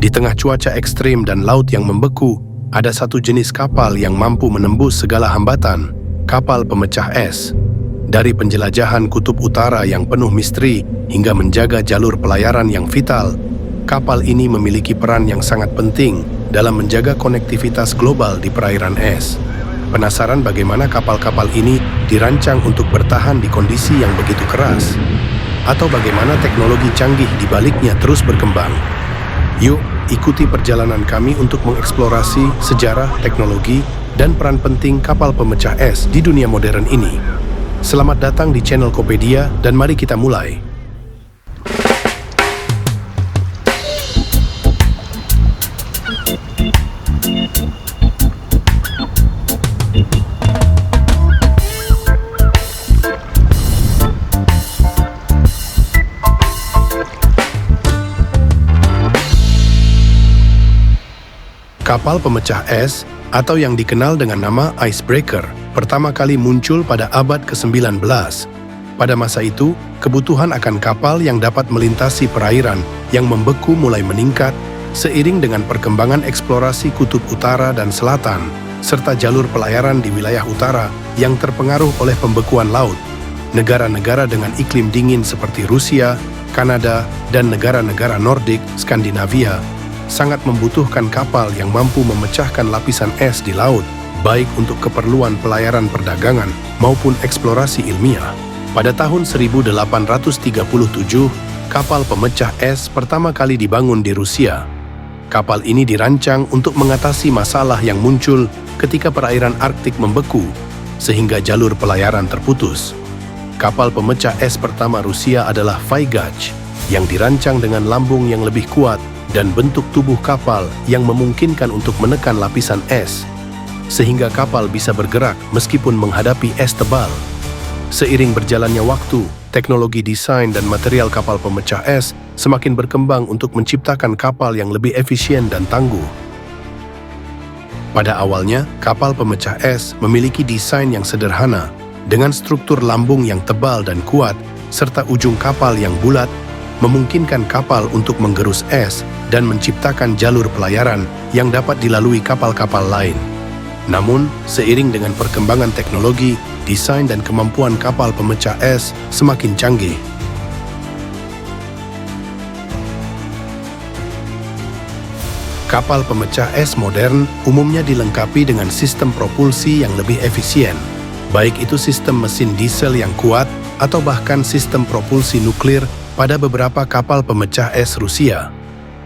Di tengah cuaca ekstrim dan laut yang membeku, ada satu jenis kapal yang mampu menembus segala hambatan, kapal pemecah es. Dari penjelajahan kutub utara yang penuh misteri hingga menjaga jalur pelayaran yang vital, kapal ini memiliki peran yang sangat penting dalam menjaga konektivitas global di perairan es. Penasaran bagaimana kapal-kapal ini dirancang untuk bertahan di kondisi yang begitu keras? Atau bagaimana teknologi canggih di baliknya terus berkembang? Yuk, ikuti perjalanan kami untuk mengeksplorasi sejarah, teknologi, dan peran penting kapal pemecah es di dunia modern ini. Selamat datang di channel Kopedia dan mari kita mulai. Kapal pemecah es, atau yang dikenal dengan nama icebreaker, pertama kali muncul pada abad ke-19. Pada masa itu, kebutuhan akan kapal yang dapat melintasi perairan yang membeku mulai meningkat seiring dengan perkembangan eksplorasi kutub utara dan selatan, serta jalur pelayaran di wilayah utara yang terpengaruh oleh pembekuan laut. Negara-negara dengan iklim dingin seperti Rusia, Kanada, dan negara-negara Nordik, Skandinavia, sangat membutuhkan kapal yang mampu memecahkan lapisan es di laut, baik untuk keperluan pelayaran perdagangan maupun eksplorasi ilmiah. Pada tahun 1837, kapal pemecah es pertama kali dibangun di Rusia. Kapal ini dirancang untuk mengatasi masalah yang muncul ketika perairan Arktik membeku, sehingga jalur pelayaran terputus. Kapal pemecah es pertama Rusia adalah Vaygach, yang dirancang dengan lambung yang lebih kuat dan bentuk tubuh kapal yang memungkinkan untuk menekan lapisan es, sehingga kapal bisa bergerak meskipun menghadapi es tebal. Seiring berjalannya waktu, teknologi desain dan material kapal pemecah es semakin berkembang untuk menciptakan kapal yang lebih efisien dan tangguh. Pada awalnya, kapal pemecah es memiliki desain yang sederhana, dengan struktur lambung yang tebal dan kuat, serta ujung kapal yang bulat, memungkinkan kapal untuk menggerus es dan menciptakan jalur pelayaran yang dapat dilalui kapal-kapal lain. Namun, seiring dengan perkembangan teknologi, desain dan kemampuan kapal pemecah es semakin canggih. Kapal pemecah es modern umumnya dilengkapi dengan sistem propulsi yang lebih efisien, baik itu sistem mesin diesel yang kuat atau bahkan sistem propulsi nuklir pada beberapa kapal pemecah es Rusia.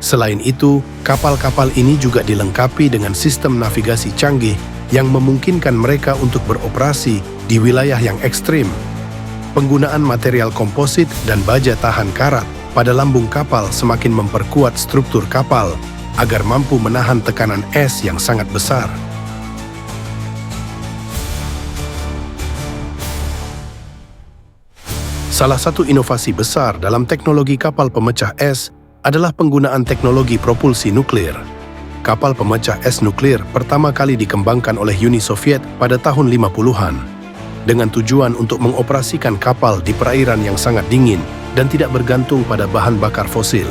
Selain itu, kapal-kapal ini juga dilengkapi dengan sistem navigasi canggih yang memungkinkan mereka untuk beroperasi di wilayah yang ekstrim. Penggunaan material komposit dan baja tahan karat pada lambung kapal semakin memperkuat struktur kapal agar mampu menahan tekanan es yang sangat besar. Salah satu inovasi besar dalam teknologi kapal pemecah es adalah penggunaan teknologi propulsi nuklir. Kapal pemecah es nuklir pertama kali dikembangkan oleh Uni Soviet pada tahun 50-an, dengan tujuan untuk mengoperasikan kapal di perairan yang sangat dingin dan tidak bergantung pada bahan bakar fosil.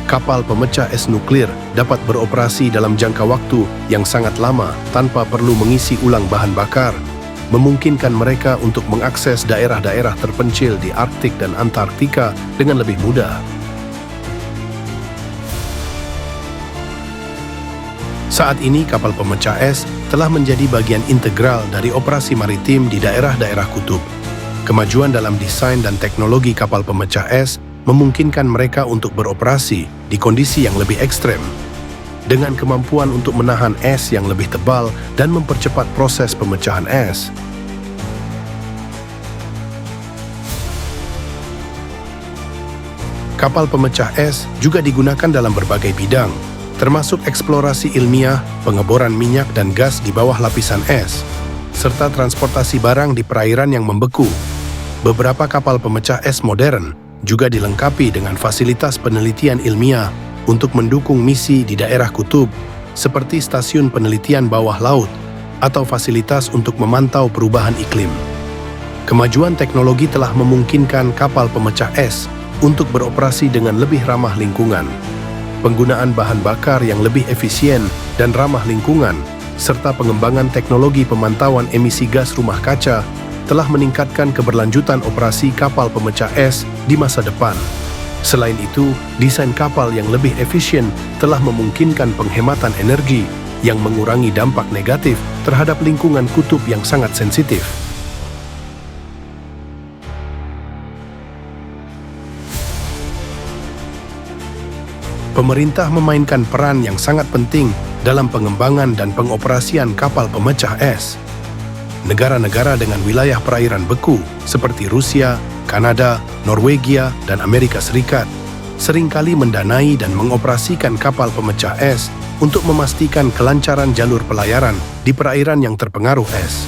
Kapal pemecah es nuklir dapat beroperasi dalam jangka waktu yang sangat lama tanpa perlu mengisi ulang bahan bakar, memungkinkan mereka untuk mengakses daerah-daerah terpencil di Arktik dan Antartika dengan lebih mudah. Saat ini, kapal pemecah es telah menjadi bagian integral dari operasi maritim di daerah-daerah kutub. Kemajuan dalam desain dan teknologi kapal pemecah es memungkinkan mereka untuk beroperasi di kondisi yang lebih ekstrem, dengan kemampuan untuk menahan es yang lebih tebal dan mempercepat proses pemecahan es. Kapal pemecah es juga digunakan dalam berbagai bidang, termasuk eksplorasi ilmiah, pengeboran minyak dan gas di bawah lapisan es, serta transportasi barang di perairan yang membeku. Beberapa kapal pemecah es modern juga dilengkapi dengan fasilitas penelitian ilmiah untuk mendukung misi di daerah kutub, seperti stasiun penelitian bawah laut atau fasilitas untuk memantau perubahan iklim. Kemajuan teknologi telah memungkinkan kapal pemecah es untuk beroperasi dengan lebih ramah lingkungan. penggunaan bahan bakar yang lebih efisien dan ramah lingkungan, serta pengembangan teknologi pemantauan emisi gas rumah kaca telah meningkatkan keberlanjutan operasi kapal pemecah es di masa depan. Selain itu, desain kapal yang lebih efisien telah memungkinkan penghematan energi yang mengurangi dampak negatif terhadap lingkungan kutub yang sangat sensitif. Pemerintah memainkan peran yang sangat penting dalam pengembangan dan pengoperasian kapal pemecah es. Negara-negara dengan wilayah perairan beku seperti Rusia, Kanada, Norwegia, dan Amerika Serikat seringkali mendanai dan mengoperasikan kapal pemecah es untuk memastikan kelancaran jalur pelayaran di perairan yang terpengaruh es.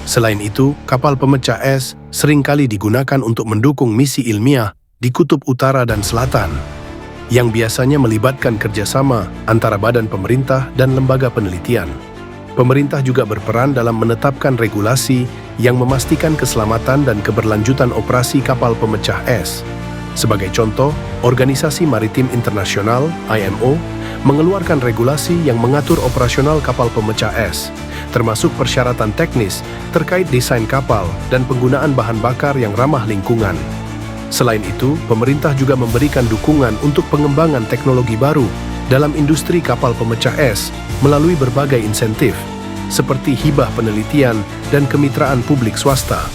Selain itu, kapal pemecah es seringkali digunakan untuk mendukung misi ilmiah di kutub utara dan selatan, yang biasanya melibatkan kerjasama antara badan pemerintah dan lembaga penelitian. Pemerintah juga berperan dalam menetapkan regulasi yang memastikan keselamatan dan keberlanjutan operasi kapal pemecah es. Sebagai contoh, Organisasi Maritim Internasional (IMO) mengeluarkan regulasi yang mengatur operasional kapal pemecah es, termasuk persyaratan teknis terkait desain kapal dan penggunaan bahan bakar yang ramah lingkungan. Selain itu, pemerintah juga memberikan dukungan untuk pengembangan teknologi baru dalam industri kapal pemecah es melalui berbagai insentif, seperti hibah penelitian dan kemitraan publik swasta.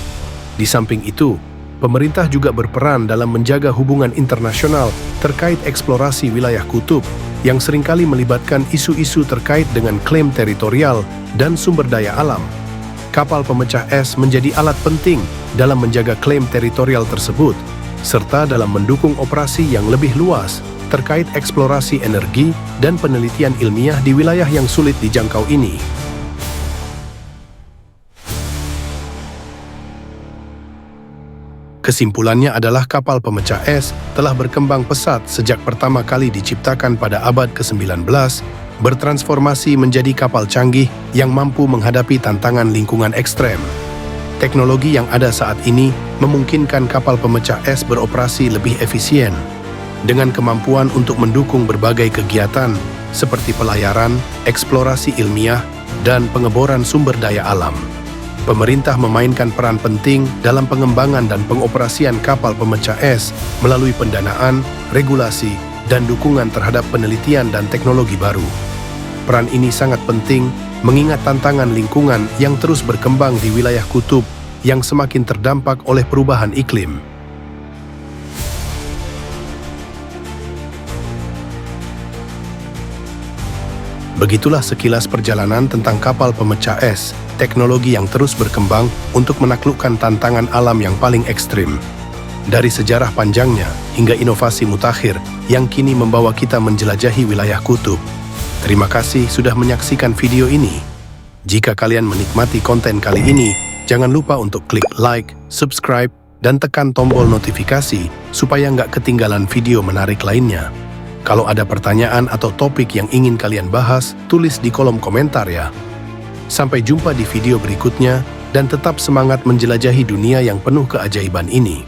Di samping itu, pemerintah juga berperan dalam menjaga hubungan internasional terkait eksplorasi wilayah kutub yang seringkali melibatkan isu-isu terkait dengan klaim teritorial dan sumber daya alam. Kapal pemecah es menjadi alat penting dalam menjaga klaim teritorial tersebut, serta dalam mendukung operasi yang lebih luas terkait eksplorasi energi dan penelitian ilmiah di wilayah yang sulit dijangkau ini. Kesimpulannya adalah kapal pemecah es telah berkembang pesat sejak pertama kali diciptakan pada abad ke-19, bertransformasi menjadi kapal canggih yang mampu menghadapi tantangan lingkungan ekstrem. Teknologi yang ada saat ini memungkinkan kapal pemecah es beroperasi lebih efisien, dengan kemampuan untuk mendukung berbagai kegiatan seperti pelayaran, eksplorasi ilmiah, dan pengeboran sumber daya alam. Pemerintah memainkan peran penting dalam pengembangan dan pengoperasian kapal pemecah es melalui pendanaan, regulasi, dan dukungan terhadap penelitian dan teknologi baru. Peran ini sangat penting mengingat tantangan lingkungan yang terus berkembang di wilayah kutub yang semakin terdampak oleh perubahan iklim. Begitulah sekilas perjalanan tentang kapal pemecah es, teknologi yang terus berkembang untuk menaklukkan tantangan alam yang paling ekstrim. Dari sejarah panjangnya hingga inovasi mutakhir yang kini membawa kita menjelajahi wilayah kutub. Terima kasih sudah menyaksikan video ini. Jika kalian menikmati konten kali ini, jangan lupa untuk klik like, subscribe, dan tekan tombol notifikasi supaya nggak ketinggalan video menarik lainnya. Kalau ada pertanyaan atau topik yang ingin kalian bahas, tulis di kolom komentar ya. Sampai jumpa di video berikutnya, dan tetap semangat menjelajahi dunia yang penuh keajaiban ini.